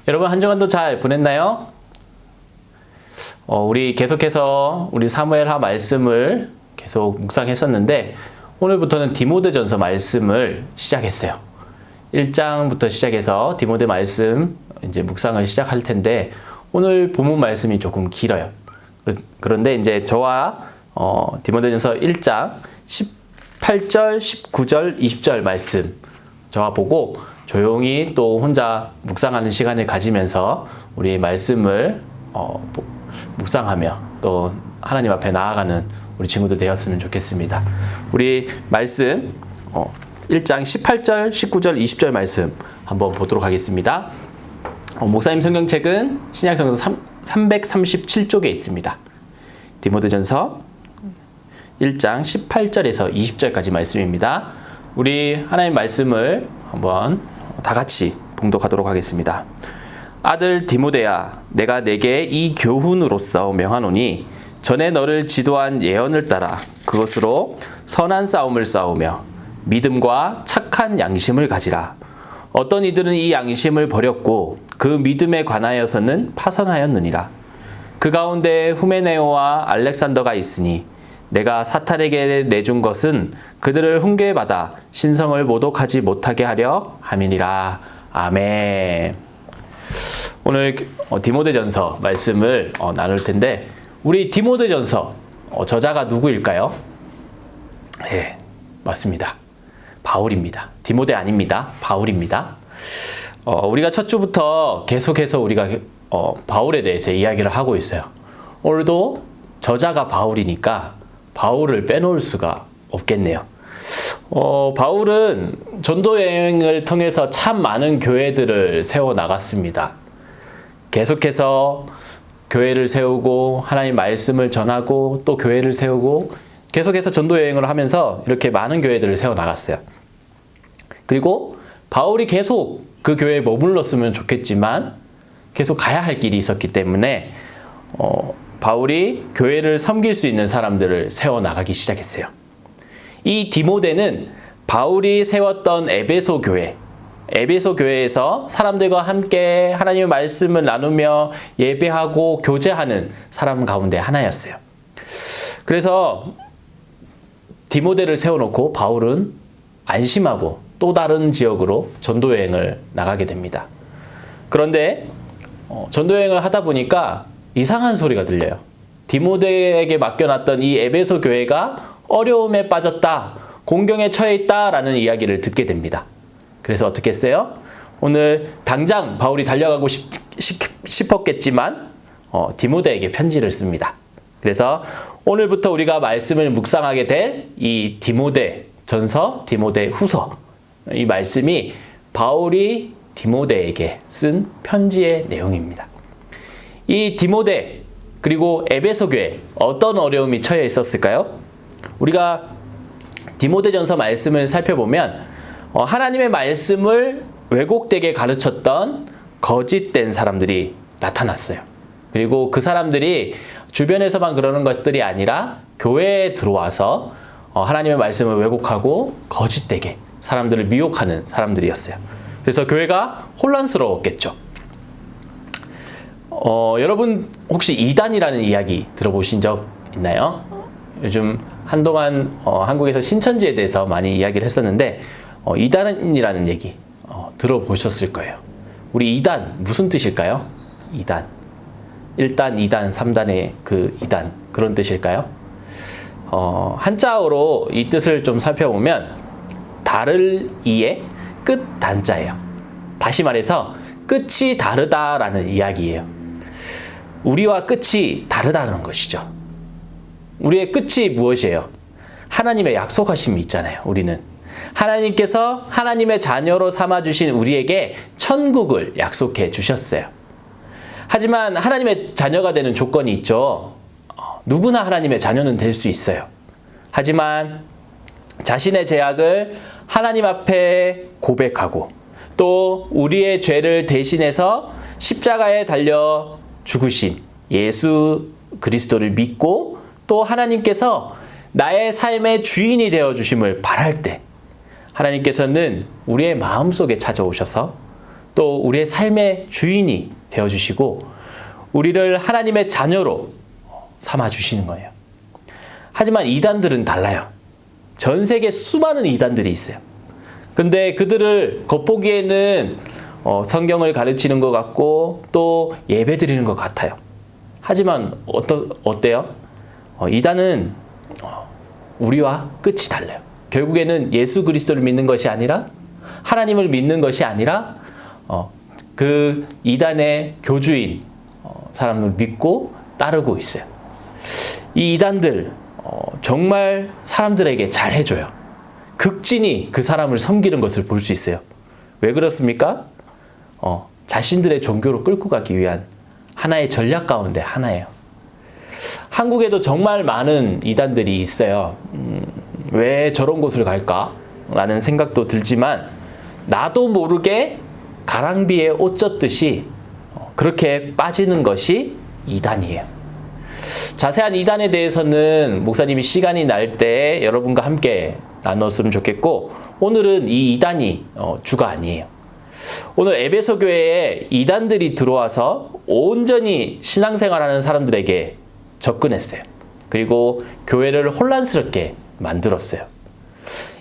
여러분 한 주간도 잘 보냈나요? 우리 계속해서 우리 사무엘하 말씀을 계속 묵상했었는데 오늘부터는 디모데전서 말씀을 시작했어요. 1장부터 시작해서 디모데 말씀 이제 묵상을 시작할 텐데 오늘 본문 말씀이 조금 길어요. 그런데 이제 저와 디모데전서 1장 18절, 19절, 20절 말씀 저와 보고 조용히 또 혼자 묵상하는 시간을 가지면서 우리의 말씀을 묵상하며 또 하나님 앞에 나아가는 우리 친구들 되었으면 좋겠습니다. 우리 말씀 1장 18절, 19절, 20절 말씀 한번 보도록 하겠습니다. 목사님 성경책은 신약성경 337쪽에 있습니다. 디모데전서 1장 18절에서 20절까지 말씀입니다. 우리 하나님 말씀을 한번 다 같이 봉독하도록 하겠습니다. 아들 디모데야, 내가 내게 이 교훈으로서 명하노니 전에 너를 지도한 예언을 따라 그것으로 선한 싸움을 싸우며 믿음과 착한 양심을 가지라. 어떤 이들은 이 양심을 버렸고 그 믿음에 관하여서는 파선하였느니라. 그 가운데 후메네오와 알렉산더가 있으니 내가 사탄에게 내준 것은 그들을 훈계받아 신성을 모독하지 못하게 하려 함이니라. 아멘. 오늘 디모데전서 말씀을 나눌 텐데 우리 디모데전서 저자가 누구일까요? 네, 맞습니다. 바울입니다. 디모데 아닙니다. 바울입니다. 우리가 첫 주부터 계속해서 우리가 바울에 대해서 이야기를 하고 있어요. 오늘도 저자가 바울이니까 바울을 빼놓을 수가 없겠네요. 바울은 전도 여행을 통해서 참 많은 교회들을 세워 나갔습니다. 계속해서 교회를 세우고 하나님 말씀을 전하고 또 교회를 세우고 계속해서 전도 여행을 하면서 이렇게 많은 교회들을 세워 나갔어요. 그리고 바울이 계속 그 교회에 머물렀으면 좋겠지만 계속 가야 할 길이 있었기 때문에 바울이 교회를 섬길 수 있는 사람들을 세워 나가기 시작했어요. 이 디모데는 바울이 세웠던 에베소 교회에서 사람들과 함께 하나님의 말씀을 나누며 예배하고 교제하는 사람 가운데 하나였어요. 그래서 디모데를 세워놓고 바울은 안심하고 또 다른 지역으로 전도여행을 나가게 됩니다. 그런데 전도여행을 하다 보니까 이상한 소리가 들려요. 디모데에게 맡겨놨던 이 에베소 교회가 어려움에 빠졌다, 공경에 처해 있다라는 이야기를 듣게 됩니다. 그래서 어떻게 했어요? 오늘 당장 바울이 달려가고 싶었겠지만 디모데에게 편지를 씁니다. 그래서 오늘부터 우리가 말씀을 묵상하게 될 이 디모데 전서, 디모데 후서, 이 말씀이 바울이 디모데에게 쓴 편지의 내용입니다. 이 디모데 그리고 에베소 교회 어떤 어려움이 처해 있었을까요? 우리가 디모데전서 말씀을 살펴보면 하나님의 말씀을 왜곡되게 가르쳤던 거짓된 사람들이 나타났어요. 그리고 그 사람들이 주변에서만 그러는 것들이 아니라 교회에 들어와서 하나님의 말씀을 왜곡하고 거짓되게 사람들을 미혹하는 사람들이었어요. 그래서 교회가 혼란스러웠겠죠. 여러분 혹시 이단이라는 이야기 들어보신 적 있나요? 요즘 한동안 한국에서 신천지에 대해서 많이 이야기를 했었는데 이단이라는 얘기 들어보셨을 거예요. 우리 이단 무슨 뜻일까요? 이단 1단, 2단, 3단의 그 이단 그런 뜻일까요? 한자어로 이 뜻을 좀 살펴보면 다를 이의 끝 단자예요. 다시 말해서 끝이 다르다라는 이야기예요. 우리와 끝이 다르다는 것이죠. 우리의 끝이 무엇이에요? 하나님의 약속하심이 있잖아요. 우리는 하나님께서 하나님의 자녀로 삼아주신 우리에게 천국을 약속해 주셨어요. 하지만 하나님의 자녀가 되는 조건이 있죠. 누구나 하나님의 자녀는 될 수 있어요. 하지만 자신의 죄악을 하나님 앞에 고백하고 또 우리의 죄를 대신해서 십자가에 달려 죽으신 예수 그리스도를 믿고 또 하나님께서 나의 삶의 주인이 되어주심을 바랄 때 하나님께서는 우리의 마음속에 찾아오셔서 또 우리의 삶의 주인이 되어주시고 우리를 하나님의 자녀로 삼아주시는 거예요. 하지만 이단들은 달라요. 전 세계 수많은 이단들이 있어요. 근데 그들을 겉보기에는 성경을 가르치는 것 같고 또 예배 드리는 것 같아요. 하지만 어때요? 이단은 우리와 끝이 달라요. 결국에는 예수 그리스도를 믿는 것이 아니라 하나님을 믿는 것이 아니라 그 이단의 교주인 사람을 믿고 따르고 있어요. 이 이단들 정말 사람들에게 잘 해줘요. 극진히 그 사람을 섬기는 것을 볼 수 있어요. 왜 그렇습니까? 자신들의 종교로 끌고 가기 위한 하나의 전략 가운데 하나예요. 한국에도 정말 많은 이단들이 있어요. 왜 저런 곳을 갈까? 라는 생각도 들지만 나도 모르게 가랑비에 옷 젖듯이 그렇게 빠지는 것이 이단이에요. 자세한 이단에 대해서는 목사님이 시간이 날 때 여러분과 함께 나눴으면 좋겠고 오늘은 이 이단이 주가 아니에요. 오늘 에베소 교회에 이단들이 들어와서 온전히 신앙생활하는 사람들에게 접근했어요. 그리고 교회를 혼란스럽게 만들었어요.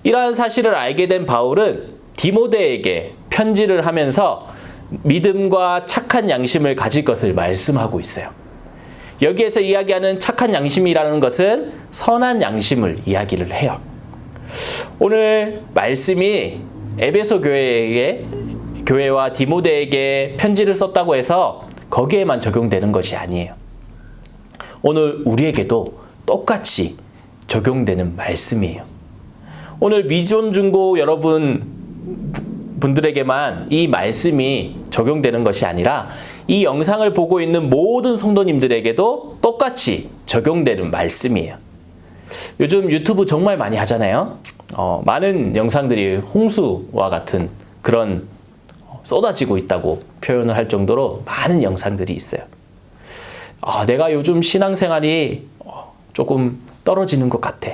이러한 사실을 알게 된 바울은 디모데에게 편지를 하면서 믿음과 착한 양심을 가질 것을 말씀하고 있어요. 여기에서 이야기하는 착한 양심이라는 것은 선한 양심을 이야기를 해요. 오늘 말씀이 에베소 교회와 디모데에게 편지를 썼다고 해서 거기에만 적용되는 것이 아니에요. 오늘 우리에게도 똑같이 적용되는 말씀이에요. 오늘 미존중고 분들에게만 이 말씀이 적용되는 것이 아니라 이 영상을 보고 있는 모든 성도님들에게도 똑같이 적용되는 말씀이에요. 요즘 유튜브 정말 많이 하잖아요. 많은 영상들이 홍수와 같은 그런 쏟아지고 있다고 표현을 할 정도로 많은 영상들이 있어요. 내가 요즘 신앙생활이 조금 떨어지는 것 같아.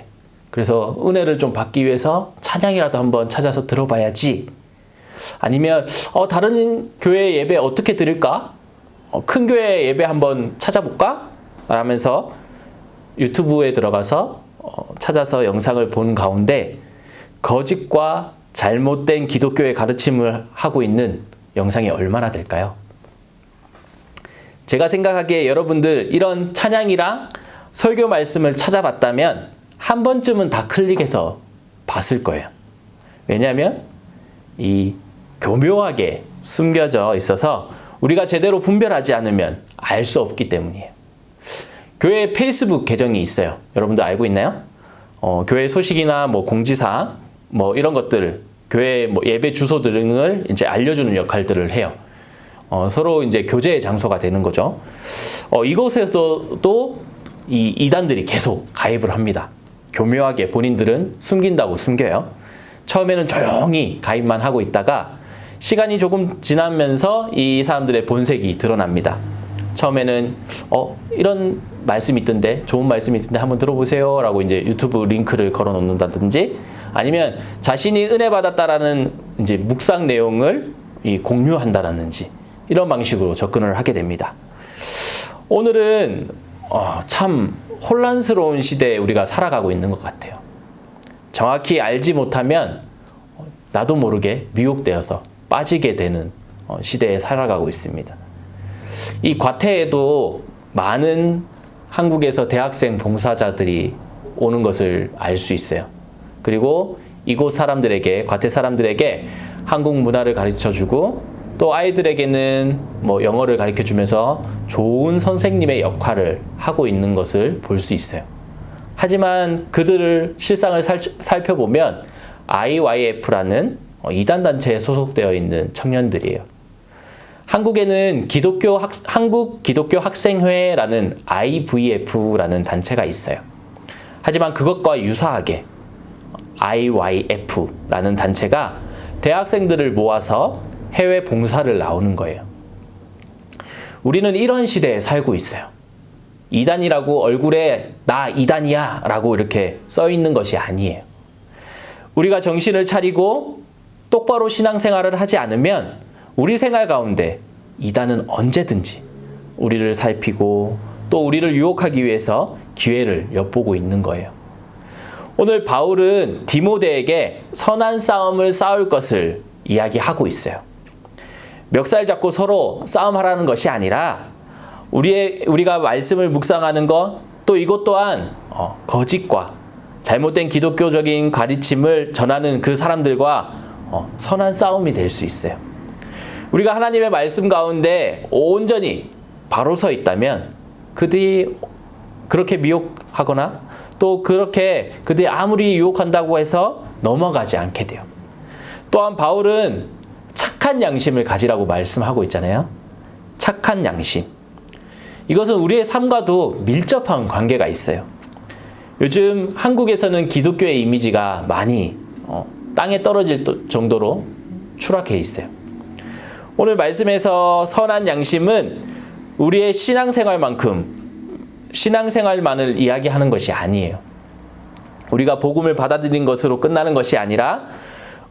그래서 은혜를 좀 받기 위해서 찬양이라도 한번 찾아서 들어봐야지. 아니면 다른 교회 예배 어떻게 드릴까? 큰 교회 예배 한번 찾아볼까? 라면서 유튜브에 들어가서 찾아서 영상을 본 가운데 거짓과 잘못된 기독교의 가르침을 하고 있는 영상이 얼마나 될까요? 제가 생각하기에 여러분들 이런 찬양이랑 설교 말씀을 찾아봤다면 한 번쯤은 다 클릭해서 봤을 거예요. 왜냐하면 이 교묘하게 숨겨져 있어서 우리가 제대로 분별하지 않으면 알 수 없기 때문이에요. 교회 페이스북 계정이 있어요. 여러분들 알고 있나요? 교회 소식이나 공지사항 이런 것들 교회 예배 주소 등을 이제 알려주는 역할들을 해요. 서로 이제 교제의 장소가 되는 거죠. 이곳에서도 이 이단들이 계속 가입을 합니다. 교묘하게 본인들은 숨긴다고 숨겨요. 처음에는 조용히 가입만 하고 있다가 시간이 조금 지나면서 이 사람들의 본색이 드러납니다. 처음에는 이런 말씀이 있던데, 좋은 말씀이 있던데 한번 들어보세요 라고 이제 유튜브 링크를 걸어 놓는다든지, 아니면 자신이 은혜 받았다라는 이제 묵상 내용을 공유한다라든지 이런 방식으로 접근을 하게 됩니다. 오늘은 참 혼란스러운 시대에 우리가 살아가고 있는 것 같아요. 정확히 알지 못하면 나도 모르게 미혹되어서 빠지게 되는 시대에 살아가고 있습니다. 이 과태에도 많은 한국에서 대학생 봉사자들이 오는 것을 알 수 있어요. 그리고 이곳 사람들에게, 과태 사람들에게 한국 문화를 가르쳐주고 또 아이들에게는 영어를 가르쳐주면서 좋은 선생님의 역할을 하고 있는 것을 볼 수 있어요. 하지만 그들을 실상을 살펴보면 IYF라는 이단 단체에 소속되어 있는 청년들이에요. 한국에는 한국 기독교 학생회라는 IVF라는 단체가 있어요. 하지만 그것과 유사하게 IYF라는 단체가 대학생들을 모아서 해외 봉사를 나오는 거예요. 우리는 이런 시대에 살고 있어요. 이단이라고 얼굴에 나 이단이야 라고 이렇게 써 있는 것이 아니에요. 우리가 정신을 차리고 똑바로 신앙생활을 하지 않으면 우리 생활 가운데 이단은 언제든지 우리를 살피고 또 우리를 유혹하기 위해서 기회를 엿보고 있는 거예요. 오늘 바울은 디모데에게 선한 싸움을 싸울 것을 이야기하고 있어요. 멱살 잡고 서로 싸움하라는 것이 아니라 우리가 말씀을 묵상하는 것, 또 이것 또한 거짓과 잘못된 기독교적인 가르침을 전하는 그 사람들과 선한 싸움이 될 수 있어요. 우리가 하나님의 말씀 가운데 온전히 바로 서 있다면 그들이 그렇게 미혹하거나 또 그렇게 그들이 아무리 유혹한다고 해서 넘어가지 않게 돼요. 또한 바울은 착한 양심을 가지라고 말씀하고 있잖아요. 착한 양심. 이것은 우리의 삶과도 밀접한 관계가 있어요. 요즘 한국에서는 기독교의 이미지가 많이 땅에 떨어질 정도로 추락해 있어요. 오늘 말씀에서 선한 양심은 우리의 신앙생활만을 이야기하는 것이 아니에요. 우리가 복음을 받아들인 것으로 끝나는 것이 아니라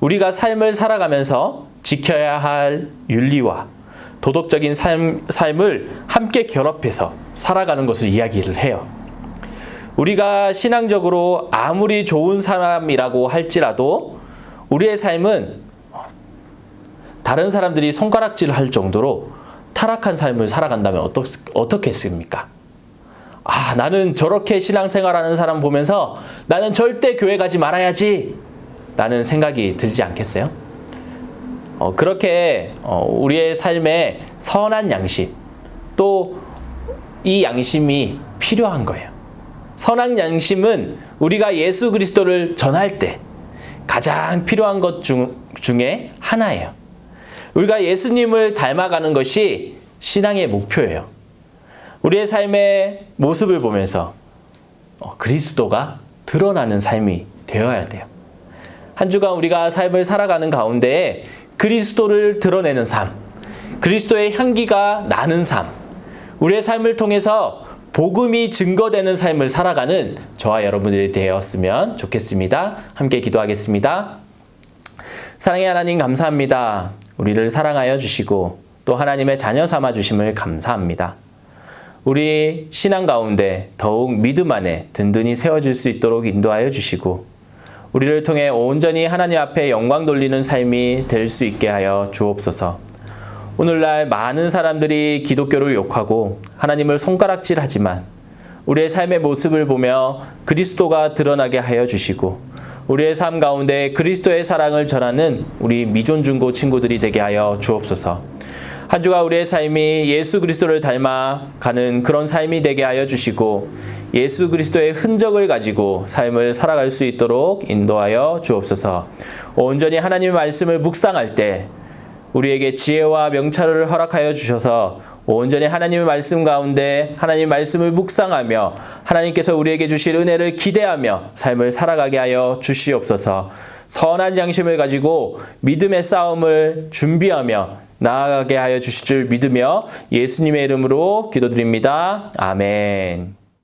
우리가 삶을 살아가면서 지켜야 할 윤리와 도덕적인 삶을 함께 결합해서 살아가는 것을 이야기를 해요. 우리가 신앙적으로 아무리 좋은 사람이라고 할지라도 우리의 삶은 다른 사람들이 손가락질할 정도로 타락한 삶을 살아간다면 어떻겠습니까? 나는 저렇게 신앙생활하는 사람 보면서 나는 절대 교회 가지 말아야지 라는 생각이 들지 않겠어요? 그렇게 우리의 삶에 선한 양심, 또 이 양심이 필요한 거예요. 선한 양심은 우리가 예수 그리스도를 전할 때 가장 필요한 것 중에 하나예요. 우리가 예수님을 닮아가는 것이 신앙의 목표예요. 우리의 삶의 모습을 보면서 그리스도가 드러나는 삶이 되어야 돼요. 한 주간 우리가 삶을 살아가는 가운데 그리스도를 드러내는 삶, 그리스도의 향기가 나는 삶, 우리의 삶을 통해서 복음이 증거되는 삶을 살아가는 저와 여러분들이 되었으면 좋겠습니다. 함께 기도하겠습니다. 사랑의 하나님 감사합니다. 우리를 사랑하여 주시고 또 하나님의 자녀 삼아 주심을 감사합니다. 우리 신앙 가운데 더욱 믿음 안에 든든히 세워질 수 있도록 인도하여 주시고 우리를 통해 온전히 하나님 앞에 영광 돌리는 삶이 될 수 있게 하여 주옵소서. 오늘날 많은 사람들이 기독교를 욕하고 하나님을 손가락질하지만 우리의 삶의 모습을 보며 그리스도가 드러나게 하여 주시고 우리의 삶 가운데 그리스도의 사랑을 전하는 우리 미존중고 친구들이 되게 하여 주옵소서. 한 주가 우리의 삶이 예수 그리스도를 닮아가는 그런 삶이 되게 하여 주시고 예수 그리스도의 흔적을 가지고 삶을 살아갈 수 있도록 인도하여 주옵소서. 온전히 하나님의 말씀을 묵상할 때 우리에게 지혜와 명철을 허락하여 주셔서 온전히 하나님의 말씀 가운데 하나님의 말씀을 묵상하며 하나님께서 우리에게 주실 은혜를 기대하며 삶을 살아가게 하여 주시옵소서. 선한 양심을 가지고 믿음의 싸움을 준비하며 나아가게 하여 주실 줄 믿으며 예수님의 이름으로 기도드립니다. 아멘.